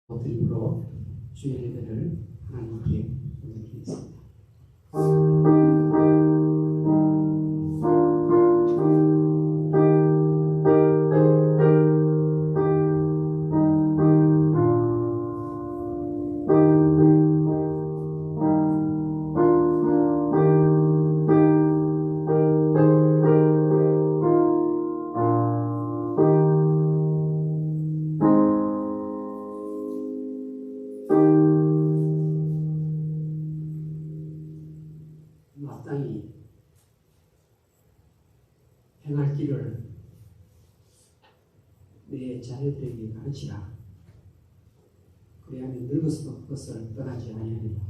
드림으로 주의 예배를 하나님께 올려드리겠습니다. 마땅히 행할 길을 내 자녀들에게 가르치라. 그래야만 늙어서도 그것을 떠나지 아니하리라.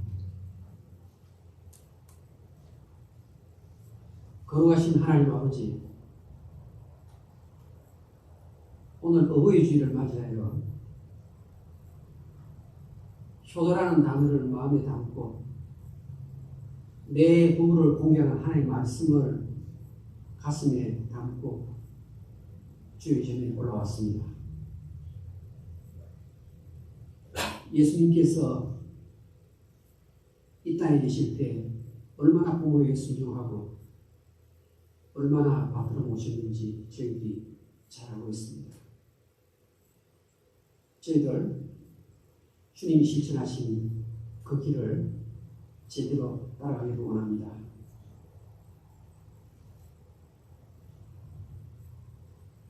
거룩하신 하나님 아버지, 오늘 어버이 주일을 맞이하여 효도라는 단어를 마음에 담고 내 부부를 공경한 하나님의 말씀을 가슴에 담고 주의 전에 올라왔습니다. 예수님께서 이 땅에 계실 때 얼마나 부모에게 순종하고 얼마나 받들어 모셨는지 저희들이 잘 알고 있습니다. 저희들 주님이 실천하신 그 길을 제대로 따라가기를 원합니다.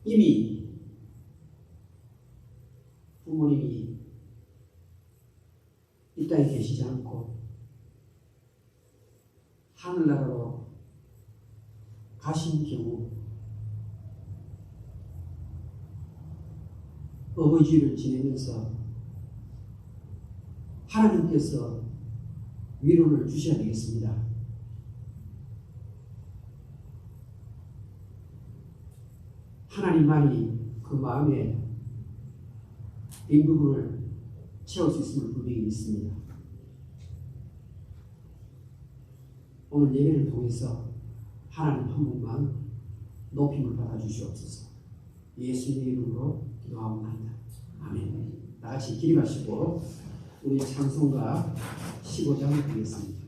이미 부모님이 이 땅에 계시지 않고 하늘나라로 가신 경우 어버이주일을 지내면서 하나님께서 위로를 주셔야 되겠습니다. 하나님만이 그 마음에 빈 부분을 채울 수 있음을 분명히 믿습니다. 오늘 예배를 통해서 하나님 한 분만 높임을 받아주시옵소서. 예수님의 이름으로 기도하옵나이다. 아멘. 다 같이 기립하시고 우리 찬송가 15장을 드리겠습니다.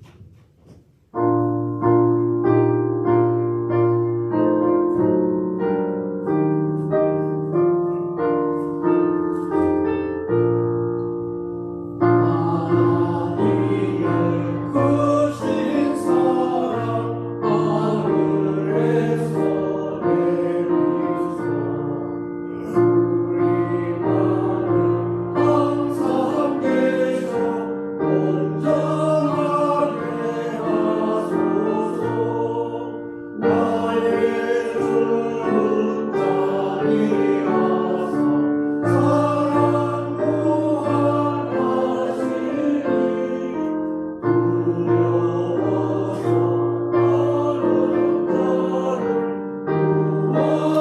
Oh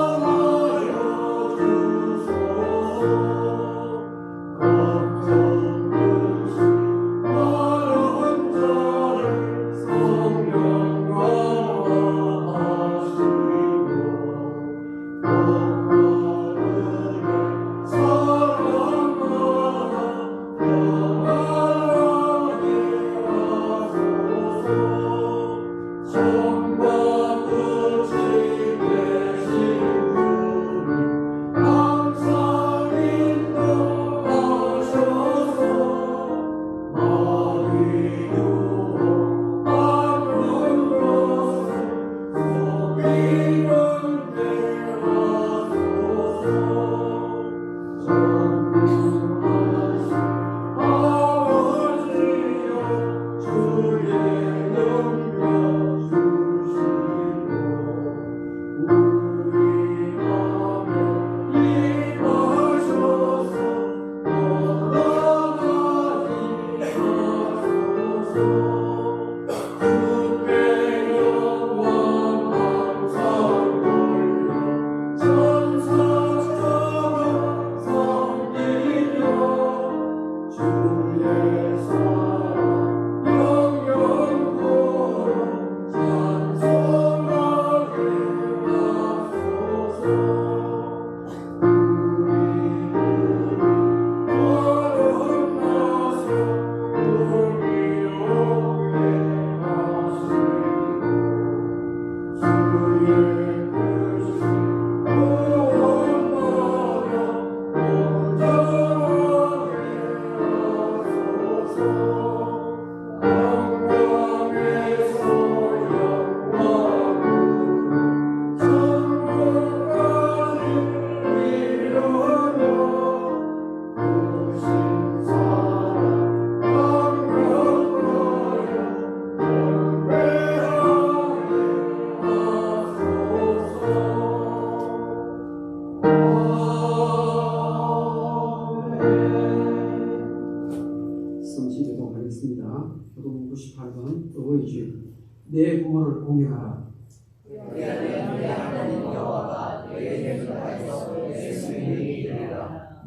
주를 공경하라.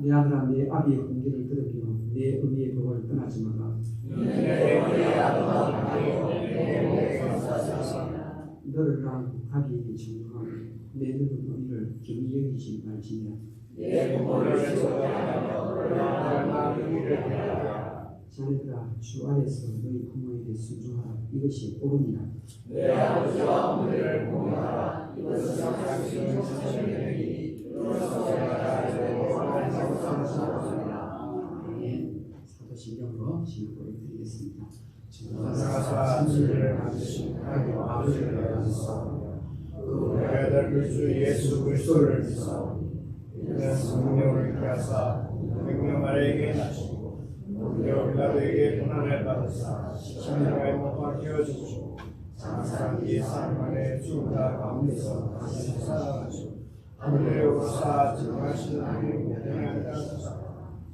내 아들아 내 아비의 공기를 들으며 내 의미의 법을 떠나지 마라. 너를 낳은 아비에게 증거하며 내 늙은 의미를 경히 여기지 말지냐. 자네들아 주 안에서 너희 부모에게 순종하라. 이것이 옳으니라. 내 아버지와 어머니를 공경하라. 이것은 당신의 선생님이 사도신경으로 신앙고를 드리겠습니다. 주가 진리를 받으신 하나님 아버지를 믿사오며 그 우리 아들 주 예수 그리스도를 믿사오니 이는 성령을 가사 백명 아래에게 나시고 우리와 빌라도에게 고난을 받으사 십자가에 못 박혀 죽으시고 장사기 3일 만에 죽음다 가운데서 다시 살아나시고 하늘에 오르사 증언하시는 하나님 영광을 받으사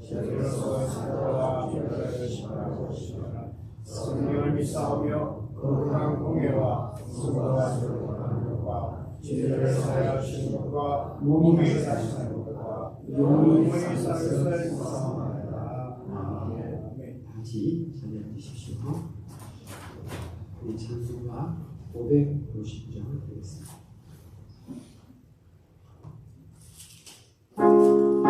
저희로서 사도와 별을 심하고 시하라. 성령을 믿사오며 거룩한 공예와 수고와 조롱하는 것과 죄를 사하여 주시는 것과 몸이 사시는 것과 영원히 사는 것을 믿사옵나이다. 아멘. 다시 자리에 앉으십시오. 우리 찬송가 559장을 드리겠습니다. 오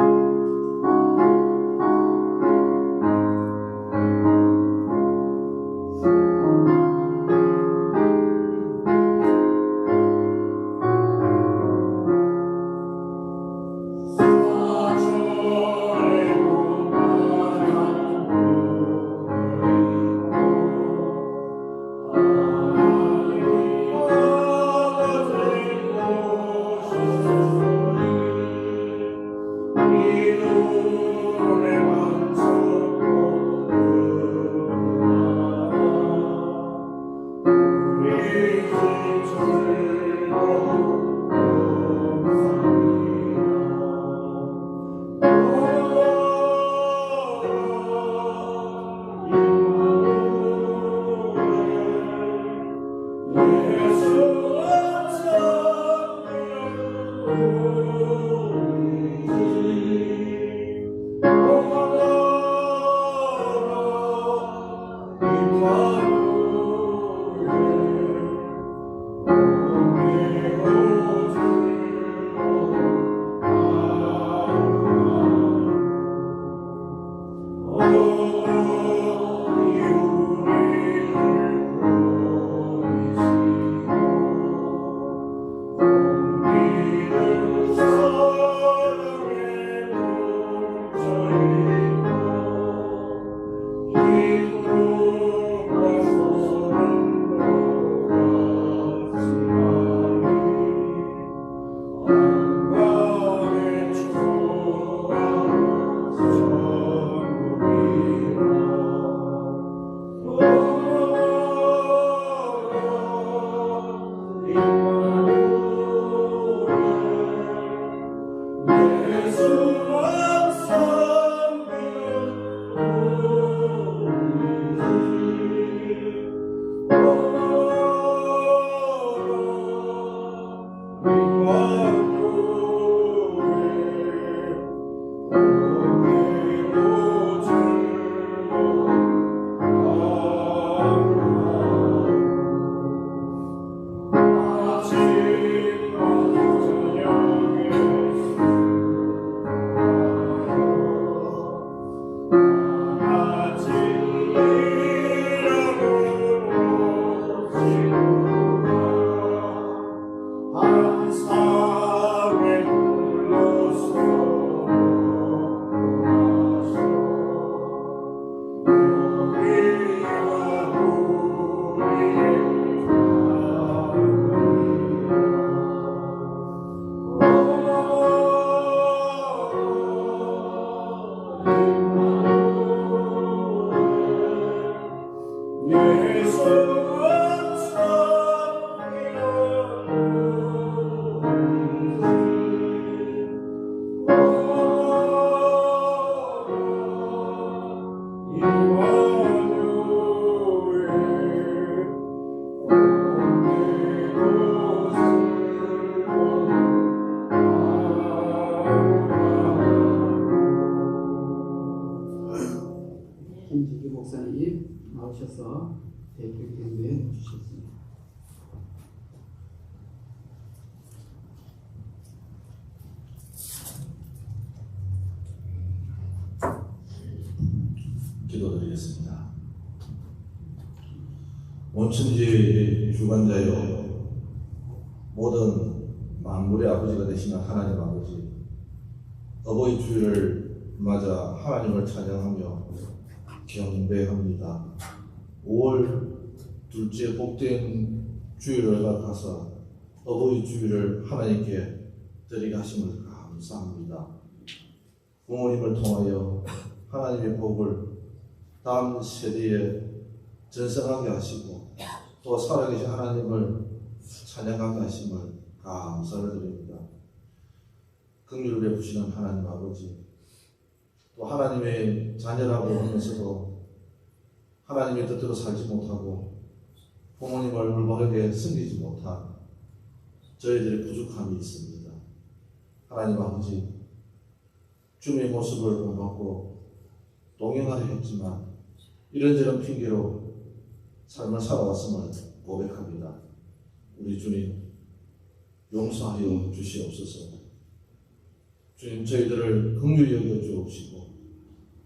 나오셔서 대표 기도해 주셨습니다. 기도드리겠습니다. 온천지의 주관자여, 모든 만물의 아버지가 되시는 하나님 아버지, 어버이 주일을 맞아 하나님을 찬양하며 경배합니다. 5월 둘째 복된 주일을 가서 어버이 주일을 하나님께 드리게 하심을 감사합니다. 부모님을 통하여 하나님의 복을 다음 세대에 전승하게 하시고 또 살아계신 하나님을 찬양하게 하심을 감사를 드립니다. 긍휼을 베푸시는 하나님 아버지, 또 하나님의 자녀라고 하면서도 하나님의 뜻대로 살지 못하고 부모님을 올바르게 섬기지 못한 저희들의 부족함이 있습니다. 하나님 아버지, 주님의 모습을 본받고 동행하려 했지만 이런저런 핑계로 삶을 살아왔음을 고백합니다. 우리 주님, 용서하여 주시옵소서. 주님, 저희들을 긍휼히 여겨 주옵시고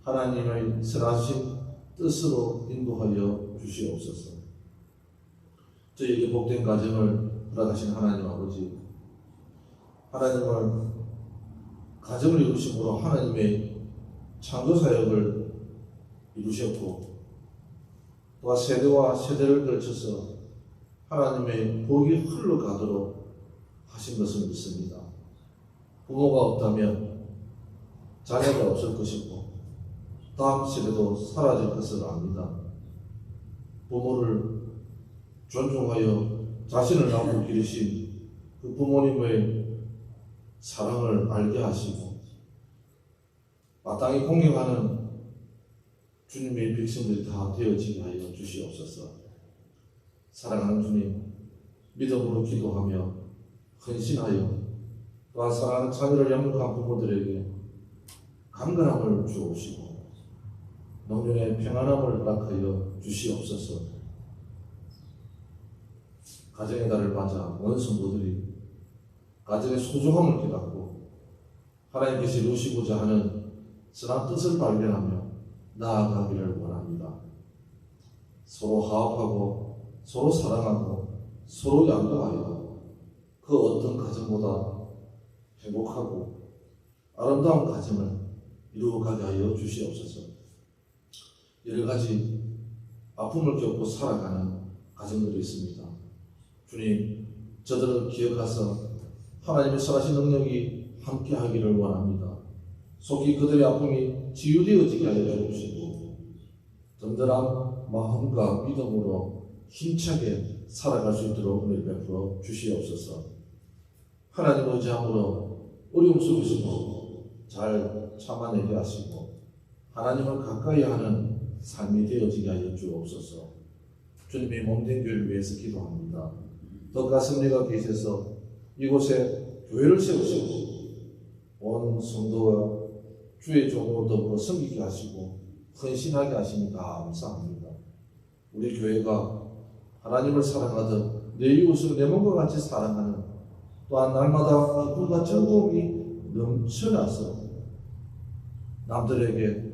하나님의 선하신 뜻으로 인도하여 주시옵소서. 저희에게 복된 가정을 허락하신 하나님 아버지, 하나님을 가정을 이루심으로 하나님의 창조사역을 이루셨고 또한 세대와 세대를 걸쳐서 하나님의 복이 흘러가도록 하신 것을 믿습니다. 부모가 없다면 자녀가 없을 것이고 다음 세대도 사라질 것을 압니다. 부모를 존중하여 자신을 낳고 기르신 그 부모님의 사랑을 알게 하시고 마땅히 공경하는 주님의 백성들이 다 되어지게 하여 주시옵소서. 사랑하는 주님, 믿음으로 기도하며 헌신하여 또한 사랑하는 자녀를 양육한 부모들에게 강건함을 주옵시고 노년의 평안함을 허락하여 주시옵소서. 가정의 달을 맞아 온 성도들이 가정의 소중함을 깨닫고 하나님께서 이루시고자 하는 선한 뜻을 발견하며 나아가기를 원합니다. 서로 화합하고 서로 사랑하고 서로 양보하여 그 어떤 가정보다 행복하고 아름다운 가정을 이루어가게 하여 주시옵소서. 여러 가지 아픔을 겪고 살아가는 가정들이 있습니다. 주님, 저들을 기억하사 하나님의 선하신 능력이 함께하기를 원합니다. 속히 그들의 아픔이 치유되어지게 하여 주시고 든든한 마음과 믿음으로 힘차게 살아갈 수 있도록 은혜를 베풀어 주시옵소서. 하나님 의지함으로 어려움 속에서도 잘 참아내게 하시고 하나님을 가까이 하는 삶이 되어지게 하여 주옵소서. 주님의 몸된 교회를 위해서 기도합니다. 덕과 승리가 계셔서 이곳에 교회를 세우시고 온 성도와 주의 종으로 더불어 섬기게 하시고 헌신하게 하시니 감사합니다. 우리 교회가 하나님을 사랑하듯 내 이웃을 내 몸과 같이 사랑하는 또한 날마다 기쁨과 즐거움이 넘쳐나서 남들에게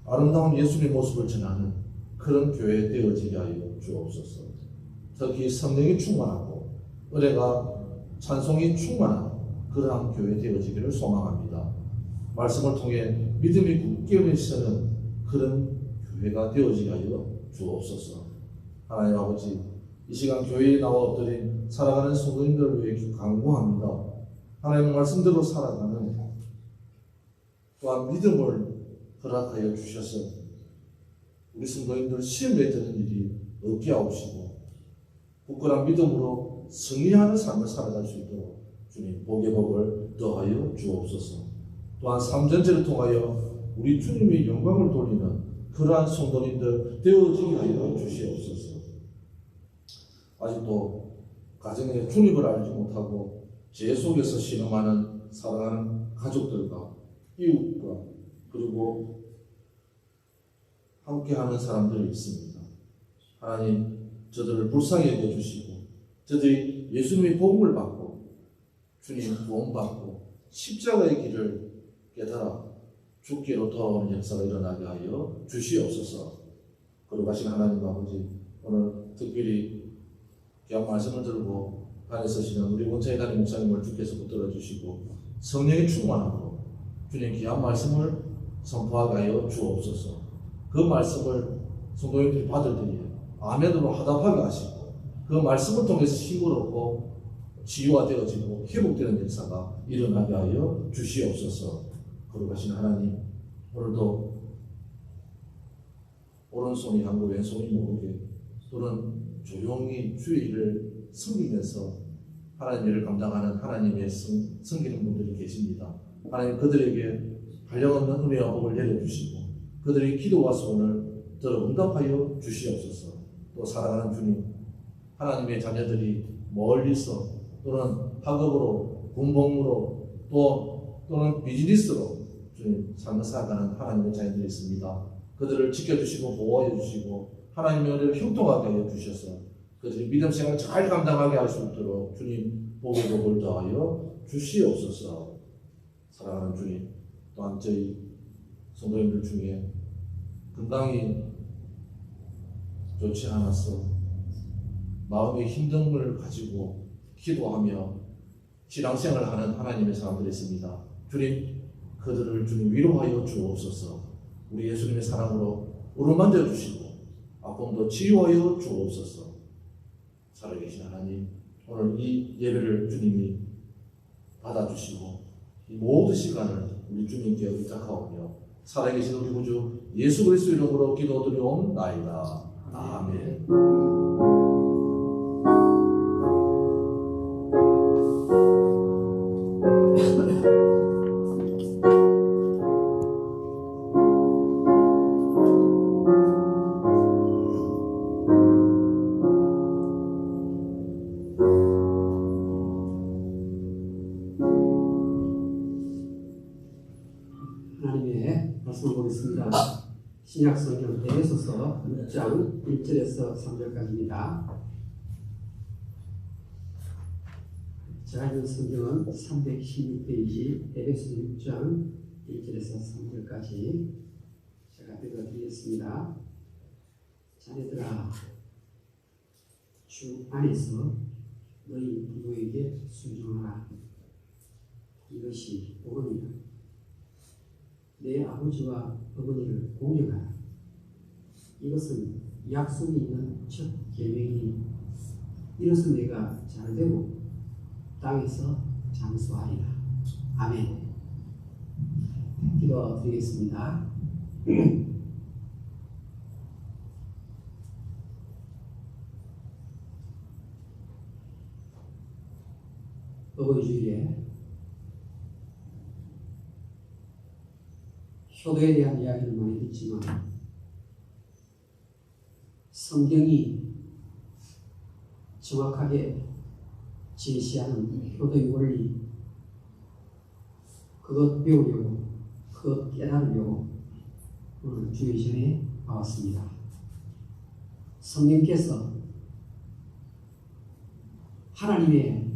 아름다운 예수님의 모습을 전하는 그런 교회 되어지게 하여 주옵소서. 특히 성령이 충만하고 은혜가 찬송이 충만한 그러한 교회 되어지기를 소망합니다. 말씀을 통해 믿음이 굳게 서는 그런 교회가 되어지게 하여 주옵소서. 하나님 아버지, 이 시간 교회에 나와 엎드린 살아가는 성도님들을 위해 간구합니다. 하나님의 말씀대로 살아가는 또한 믿음을 허락하여 주셔서 우리 성도님들 시험에 드는 일이 없게 하옵시고 굳건한 믿음으로 승리하는 삶을 살아갈 수 있도록 주님 복의 복을 더하여 주옵소서. 또한 삶 전체를 통하여 우리 주님의 영광을 돌리는 그러한 성도님들 되어지게 하여 주시옵소서. 아직도 가정에 주님을 알지 못하고 죄 속에서 신음하는 사랑하는 가족들과 이웃과 그리고 함께하는 사람들이 있습니다. 하나님 저들을 불쌍히 여겨주시고 저들이 예수님의 복음을 받고 주님 구원받고 십자가의 길을 깨달아 죽기로 돌아오는 역사가 일어나게 하여 주시옵소서. 거룩하신 하나님 아버지, 오늘 특별히 귀한 말씀을 들고 안에 서시는 우리 원창희 담임 목사님을 주께서 붙들어 주시고 성령의 충만함으로 주님 귀한 말씀을 선포하게 하여 주옵소서. 그 말씀을 성도님들이 받을 때에 아멘으로 화답하게 하시고 그 말씀을 통해서 힘을 얻고 치유가 되어지고 회복되는 역사가 일어나게 하여 주시옵소서. 거룩하신 하나님, 오늘도 오른손이 향고 왼손이 모르게 또는 조용히 주의 일을 섬기면서 하나님 일을 감당하는 하나님의 섬기는 분들이 계십니다. 하나님 그들에게 한량없는 은혜와 복을 내려주시고 그들의 기도와 소원을 들어 응답하여 주시옵소서. 또 사랑하는 주님, 하나님의 자녀들이 멀리서 또는 학업으로 군복무로 또는 비즈니스로 주님 삶을 살아가는 하나님의 자녀들이 있습니다. 그들을 지켜주시고 보호해 주시고 하나님의 은혜를 형통하게 하여 주셔서 그들이 믿음 생활을 잘 감당하게 할 수 있도록 주님 복의 복을 더하여 주시옵소서. 사랑하는 주님, 또한 저희 성도님들 중에 건강이 좋지 않아서 마음의 힘듦을 가지고 기도하며 신앙생활을 하는 하나님의 사람들이 있습니다. 주님, 그들을 주님 위로하여 주옵소서. 우리 예수님의 사랑으로 어루만져 주시고 아픔도 치유하여 주옵소서. 살아계신 하나님, 오늘 이 예배를 주님이 받아주시고 이 모든 시간을 우리 주님께 의탁하오며 살아계신 우리 구주 예수 그리스도 이름으로 기도드리옵나이다. 아멘. 하나님의 말씀을 보겠습니다. 신약성경 에베소서 6장 1절에서 3절까지입니다. 제가 읽은 성경은 316페이지 에베소서 6장 1절에서 3절까지 제가 읽어드리겠습니다. 자녀들아, 주 안에서 너희 부모에게 순종하라. 이것이 옳으니라. 내 아버지와 어머니를 공경하라. 이것은 약속이 있는 첫 계명이니 이로써 내가 잘되고 땅에서 장수하리라. 아멘. 기도드리겠습니다. 어버이 주일에 효도에 대한 이야기를 많이 듣지만 성경이 정확하게 제시하는 효도의 원리, 그것 배우려고, 그것 깨달으려고 오늘 주의 전에 나왔습니다. 성령께서 하나님의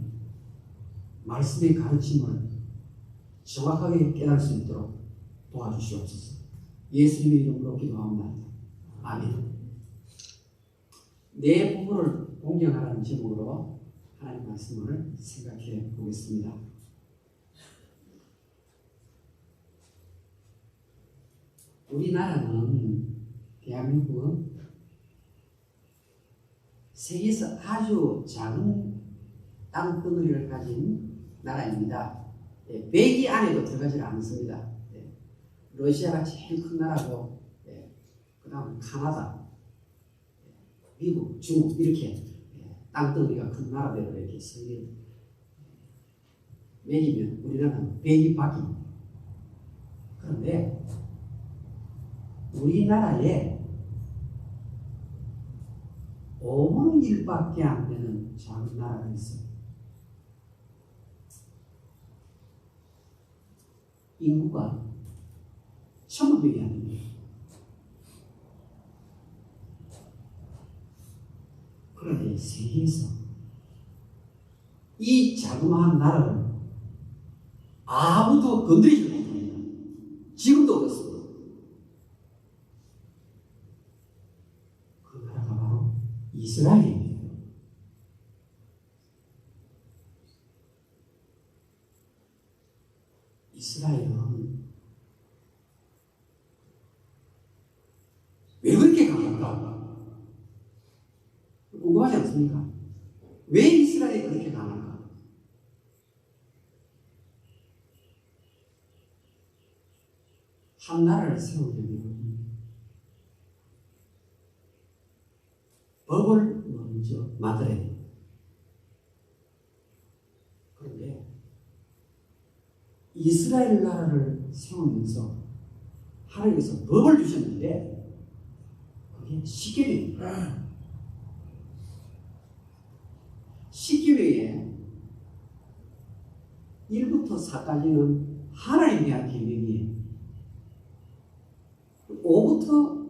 말씀의 가르침을 정확하게 깨달을 수 있도록 도와주시옵소서. 예수님의 이름으로 기도합니다. 아멘. 내 부모를 공경하라는 제목으로 하나님 말씀을 생각해 보겠습니다. 우리나라는, 대한민국은 세계에서 아주 작은 땅덩어리를 가진 나라입니다. 100위 안에도 들어가지 않습니다. 러시아가 제일 큰 나라고, 그 다음 카나다, 미국, 중국 이렇게 땅덩어리가 큰 나라대로 이렇게 세계 매기면 우리나라는 100위 밖입니다. 그런데 우리나라에 5분 1밖에 안 되는 작은 나라가 있어요. 인구가 1,000명이 안 됩니다. 그런데 세계에서 이 자그마한 나라를 아무도 건드리지 못합니다. 지금도 그렇습니다. 그 나라가 바로 이스라엘입니다. 이스라엘은 왜 그렇게 강할까? 궁금하지 않습니까? 왜 이스라엘이 그렇게 강할까? 한 나라를 세우려면 법을 먼저 만들어야 됩니다. 그런데 이스라엘 나라를 세우면서 하나님께서 법을 주셨는데 그게 십계명입니다. 십계명에 1부터 4까지는 하나님에 대한 계명이에요. 5부터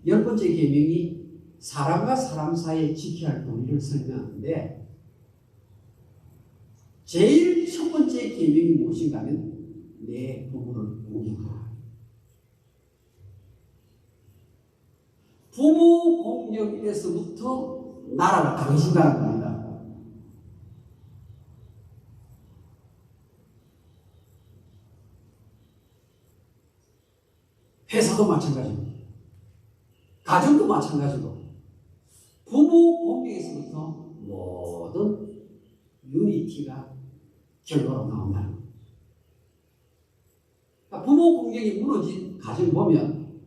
10번째 계명이 사람과 사람 사이에 지켜야 할 도리를 설명하는데 제일 첫 번째 계명이 무엇인가 하면 내 부모를 공경하라. 부모 공경에서부터 나라가 강해진다는 겁니다. 회사도 마찬가지입니다. 가정도 마찬가지고 부모 공경에서부터 모든 유니티가 결과로 나온다는 겁니다. 그러니까 부모 공경이 무너진 가정을 보면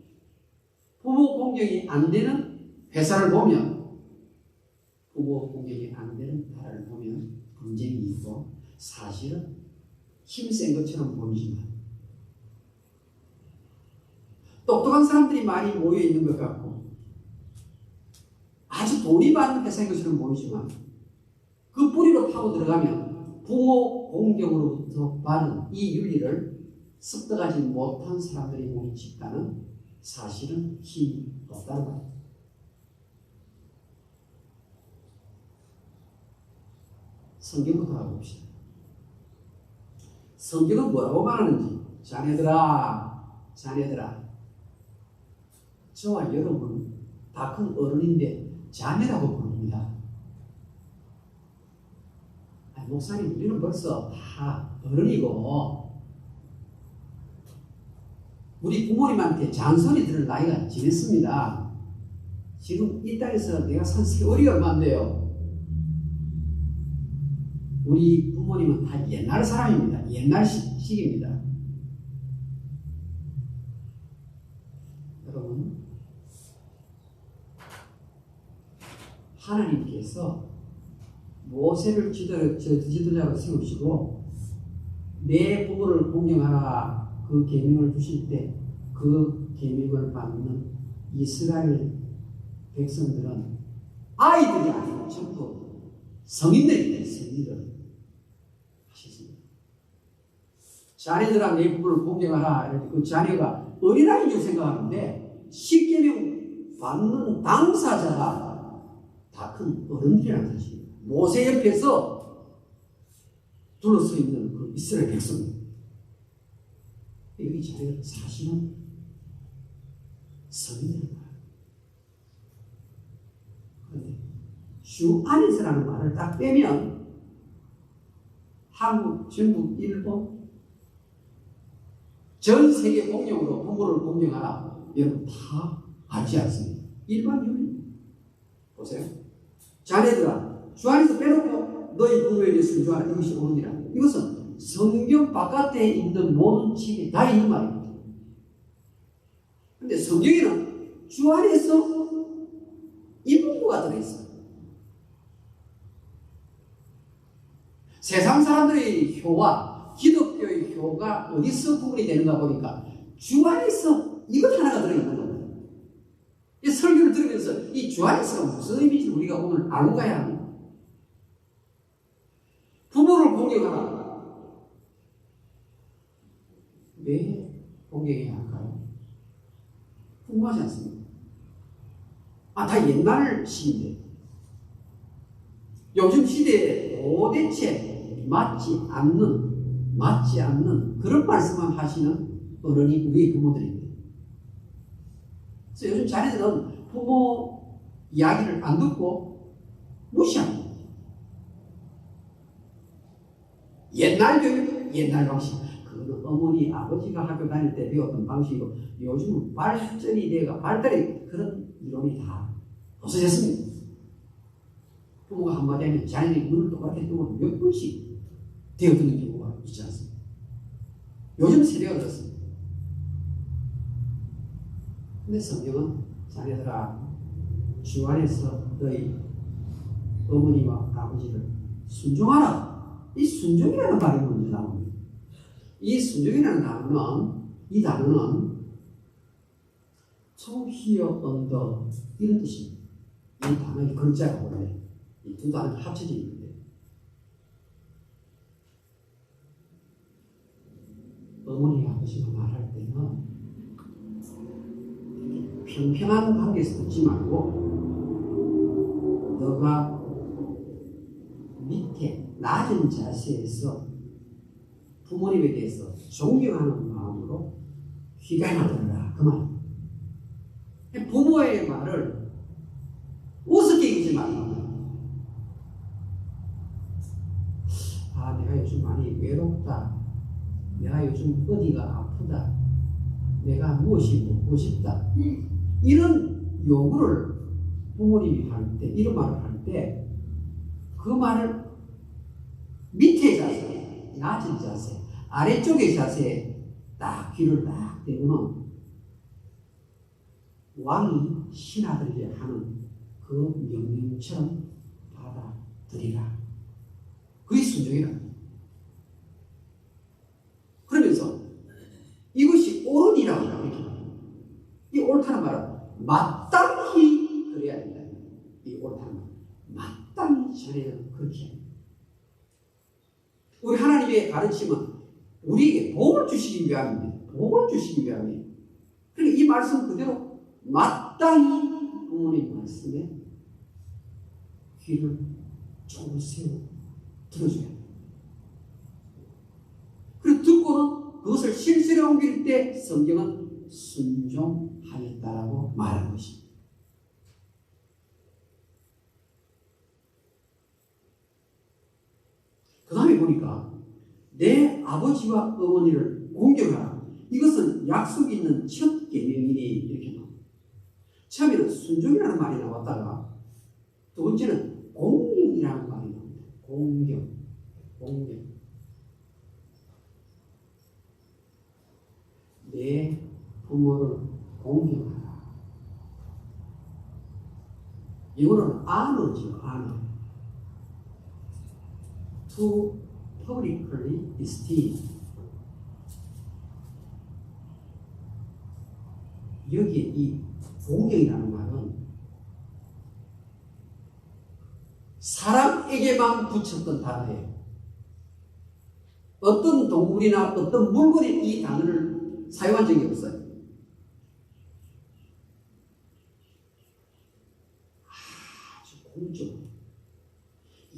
부모 공경이 안 되는 회사를 보면 부모 공경이 안 되는 나라를 보면 분쟁이 있고 사실은 힘센 것처럼 보이지만 똑똑한 사람들이 많이 모여 있는 것 같고 아주 돈이 많은 회사인 것처럼 보이지만 그 뿌리로 파고 들어가면 부모 공경으로부터 받은 이 윤리를 습득하지 못한 사람들이 모인 집단은 사실은 힘이 없다는 겁니다. 성경부터 알아봅시다. 성경은 뭐라고 말하는지 자네들아 저와 여러분 다 큰 어른인데 자매라고 부릅니다. 아니, 목사님 우리는 벌써 다 어른이고 우리 부모님한테 잔소리 들을 나이가 지냈습니다. 지금 이 땅에서 내가 산 세월이 얼마인데요. 우리 부모님은 다 옛날 사람입니다. 옛날식입니다. 여러분 하나님께서 모세를 지도자로 세우시고 내 부모를 공경하라 그 계명을 주실 때 그 계명을 받는 이스라엘 백성들은 아이들이 아니고 전부 성인들입니다. 성인들 하셨습니다. 자녀들아 내 부모를 공경하라. 그 자녀가 어린아이인 줄 생각하는데 십계명 받는 당사자가 다 큰 어른들이라는 사실입니다. 모세 옆에서 둘러서 있는 그 이스라엘 백성들. 여기 자리가 사실은 성인들입니다. 그런데 주 안에서라는 말을 딱 빼면 한국, 중국, 일본 전 세계 공용으로 부모를 공경하라. 여러분 다 알지 않습니까? 일반 윤리. 보세요. 자네들아 주 안에서 빼놓고 너희 부모에 대해서 줄 알아. 이것이 옳으니라. 이것은 성경 바깥에 있는 모든 책에 다 있는 말입니다. 그런데 성경에는 주 안에서 이 문구가 들어있어요. 세상 사람들의 효와 기독교의 효가 어디서 구분이 되는가 보니까 주 안에서 이것 하나가 들어있는 겁니다. 이 설교를 들으면서 이 주 안에서가 무슨 의미인지 우리가 오늘 알고 가야 합니다. 부모를 공경하라. 왜 공경해야 할까요? 궁금하지 않습니까? 다 옛날 시인데 요즘 시대에 도대체 맞지 않는 그런 말씀만 하시는 어른이 우리 부모들입니다. 그래서 요즘 자녀들은 부모 이야기를 안 듣고 무시합니다. 옛날 교육, 옛날 방식. 그거는 어머니, 아버지가 학교 다닐 때 배웠던 방식이고 요즘은 발전이 돼가 발달이 그런 이론이 다 없어졌습니다. 부모가 한마디 하면 자녀들이 눈을 똑바로 뜨고 몇 번씩 되어드는 경우가 있지 않습니까? 요즘 세대가 그렇습니다. 근데 성경은 자녀들아 주 안에서 너희 어머니와 아버지를 순종하라. 이 순종이라는 말이 먼저 나옵니다. 이 순종이라는 단어는 to hear under 이런 뜻입니다. 이 단어의 글자가 원래 이 두 단어가 합쳐져 있는데 어머니 아버지가 말할 때는 평평한 관계에서 듣지 말고 너가 밑에 낮은 자세에서 부모님에 대해서 존경하는 마음으로 귀감아 들으라 그 말. 부모의 말을 우습게 여기지 말라. 아, 내가 요즘 많이 외롭다. 내가 요즘 어디가 아프다. 내가 무엇이 먹고 싶다. 이런 요구를 부모님이 할 때, 이런 말을 할 때, 그 말을 밑에 자세, 낮은 자세, 아래쪽의 자세에 딱 귀를 딱 대고는 왕이 신하들에게 하는 그 명령처럼 받아들이라. 그게 순종이라. 그러면서 이것이 옳으니라고 합니다. 이 옳다는 말은 마땅히 그래야 된다. 이 옳다는 말. 마땅히 전해야 그렇게 합니다. 우리 하나님의 가르침은 우리에게 복을 주시기 위함입니다. 복을 주시기 위함입니다. 그러니까 이 말씀 그대로 마땅히 부모님 말씀에 귀를 조금 세우고 들어줘야 돼요. 그리고 듣고는 그것을 실천에 옮길 때 성경은 순종하였다라고 말한 것입니다. 그 다음에 보니까 내 아버지와 어머니를 공경하라. 이것은 약속이 있는 첫 계명이니 이렇게 나옵니다. 처음에는 순종이라는 말이 나왔다가 두 번째는 공경이라는 말이 나옵니다. 공경. 내 부모를 공경하라. 영어로는 honor죠, honor. To publicly esteem. 여기에 이 공경이라는 말은 사람에게만 붙였던 단어예요. 어떤 동물이나 어떤 물건이 이 단어를 사용한 적이 없어요. 아주 공적.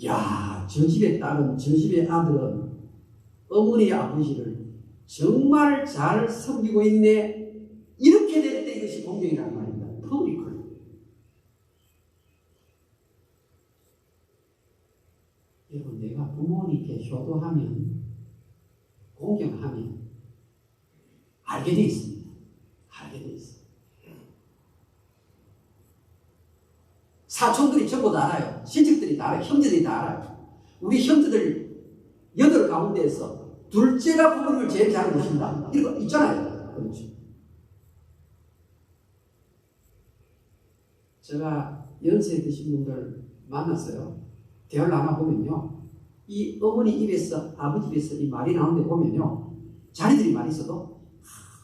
야, 저 집의 딸은, 저 집의 아들은 어머니 아버지를 정말 잘 섬기고 있네. 이렇게 될 때 이것이 공경이라는 말입니다. 퍼블릭을. 여러분, 내가 부모님께 효도하면, 공경하면 알게 돼 있습니다. 알게 돼 있어요. 사촌들이 전부 다 알아요. 친척들이 다 알아요. 형제들이 다 알아요. 우리 형제들 8 가운데에서 둘째가 부모님을 제일 잘 모신다. 이런 거 있잖아요. 그렇죠. 제가 연세 드신 분들 만났어요. 대화를 나눠보면요. 이 어머니 입에서, 아버지 입에서 이 말이 나오는데 보면요. 자녀들이 많이 있어도,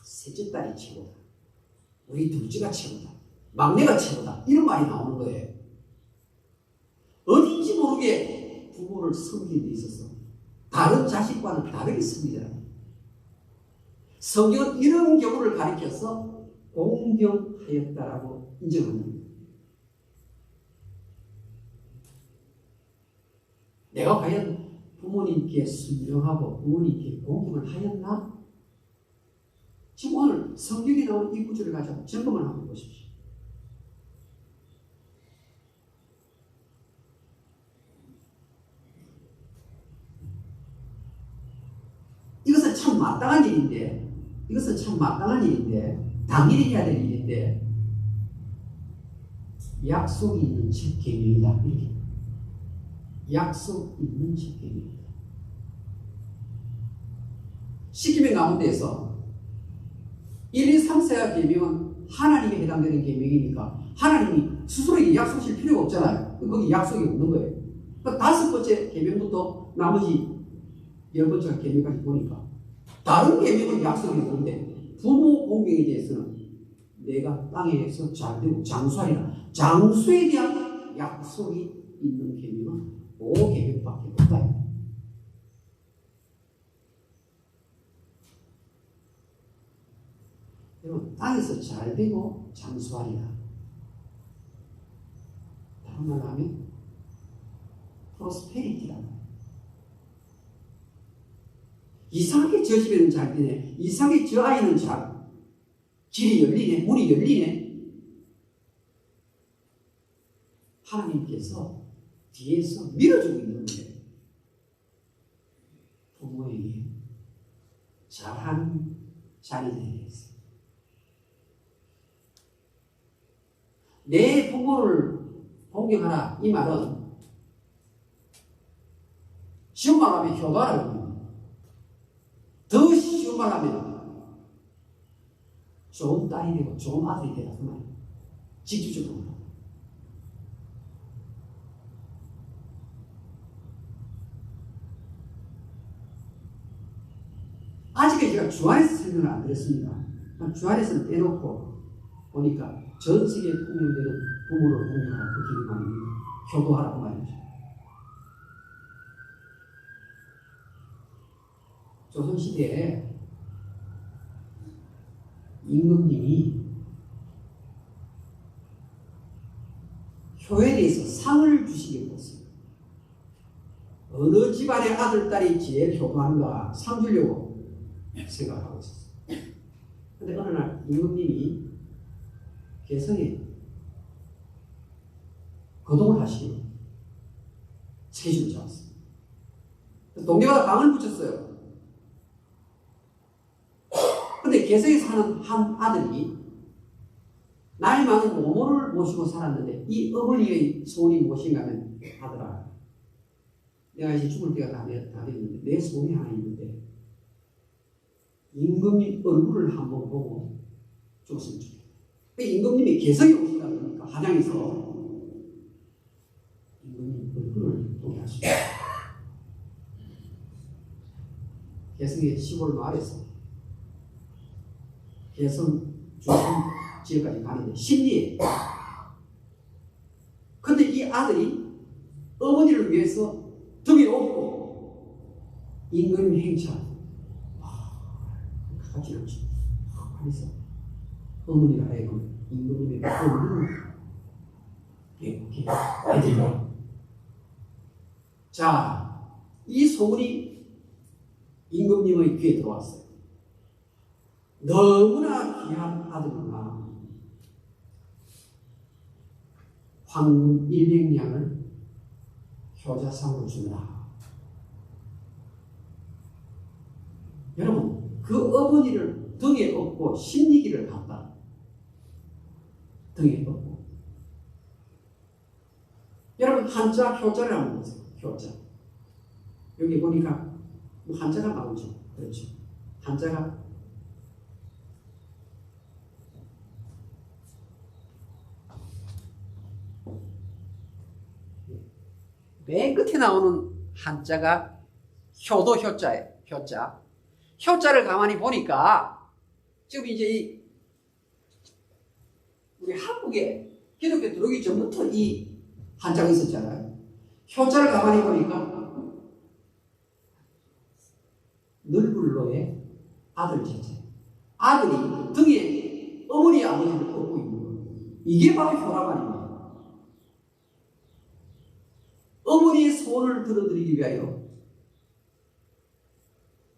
셋째 딸이 최고다. 우리 둘째가 최고다. 막내가 최고다. 이런 말이 나오는 거예요. 어딘지 모르게 부모를 섬기는 데 있어서 다른 자식과는 다르게 섬기더라. 성경은 이런 경우를 가리켜서 공경하였다라고 인정합니다. 내가 과연 부모님께 순종하고 부모님께 공경을 하였나? 지금 오늘 성경에 나오는 이 구절을 가지고 점검을 한번 보십시오. 이것은 참 마땅한 일인데, 당연히 해야 될 일인데, 약속이 있는 첫 계명이다. 이렇게. 약속 있는 첫 계명이다. 십계명 가운데에서 1, 2, 3, 4가 계명은 하나님에 해당되는 계명이니까 하나님이 스스로 약속하실 필요가 없잖아요. 거기 약속이 없는 거예요. 그 5번째 계명부터 나머지 10번째 계명까지 보니까 다른 계명은 약속이 없는데 부모 공경에 대해서는 내가 땅에서 잘되고 장수하리라. 장수에 대한 약속이 있는 계명은 5계명밖에 없다. 여러분, 땅에서 잘되고 장수하리라. 다른 말로 하면 프로스페리티라. 이상하게 저 집에는 잘 되네. 이상하게 저 아이는 길이 열리네. 문이 열리네. 하나님께서 뒤에서 밀어주고 있는 거예요. 부모에게 잘하는 자녀들에 대해서. 내 부모를 공경하라. 이 말은 쉬운 말 하면 효도하라고 합니다. 더 쉬운 말 하면 좋은 딸이 되고 좋은 아들이 되라. 그 말이에요. 직접적으로. 아직은 제가 주 안에서 설명을 안 드렸습니다. 주 안에서는 빼놓고 보니까 전 세계에 통용되는 부모를 공경하라. 그 기능 아닙니다. 효도하라고 말이죠. 조선시대에 임금님이 효에 대해서 상을 주시게 됐어요. 어느 집안의 아들, 딸이 제일 효도하는가 상 주려고 생각하고 있었어요. 그런데 어느 날 임금님이 개성에 거동을 하시고 세주를 잡았어요. 동네마다 방을 붙였어요. 근데 개성에 사는 한 아들이 나이 많은 모모를 모시고 살았는데 이 어머니의 소원이 무엇인가 하면 아들아, 내가 이제 죽을 때가 다 됐는데 내 소원이 하나 있는데 임금님 얼굴을 한번 보고 죽었으면 좋겠다. 임금님이 개성에 오시다 보니까 한양에서 임금님 얼굴을 보게 하시고 개성의 시골 마을에서 개성 중심 지역까지 가는데 심리에. 근데 이 아들이 어머니를 위해서 등에 업고 임금 행차 같이 않죠. 그래서 어머니가 하여금 임금님의 얼굴을 이렇게 해드리고. 자, 이 소문이 임금님의 귀에 들어왔어요. 너무나 귀한 아들구나. 황금 100냥을 효자상으로 준다. 여러분, 그 어머니를 등에 업고 심리기를 갔다. 등에 업고. 여러분, 한자 효자를 한번 보세요. 효자. 여기 보니까 뭐 한자가 나오죠. 그렇죠. 한자가 맨 끝에 나오는 한자가 효도 효자예요. 효자. 효자를 가만히 보니까 지금 이제 우리 한국에 기독교 들어오기 전부터 이 한자가 있었잖아요. 효자를 가만히 보니까 늘불로의 아들 제자. 아들이 등에 어머니 아버지를 업고 있는 거예요. 이게 바로 효란 말입니다. 어머니의 소원을 들어드리기 위하여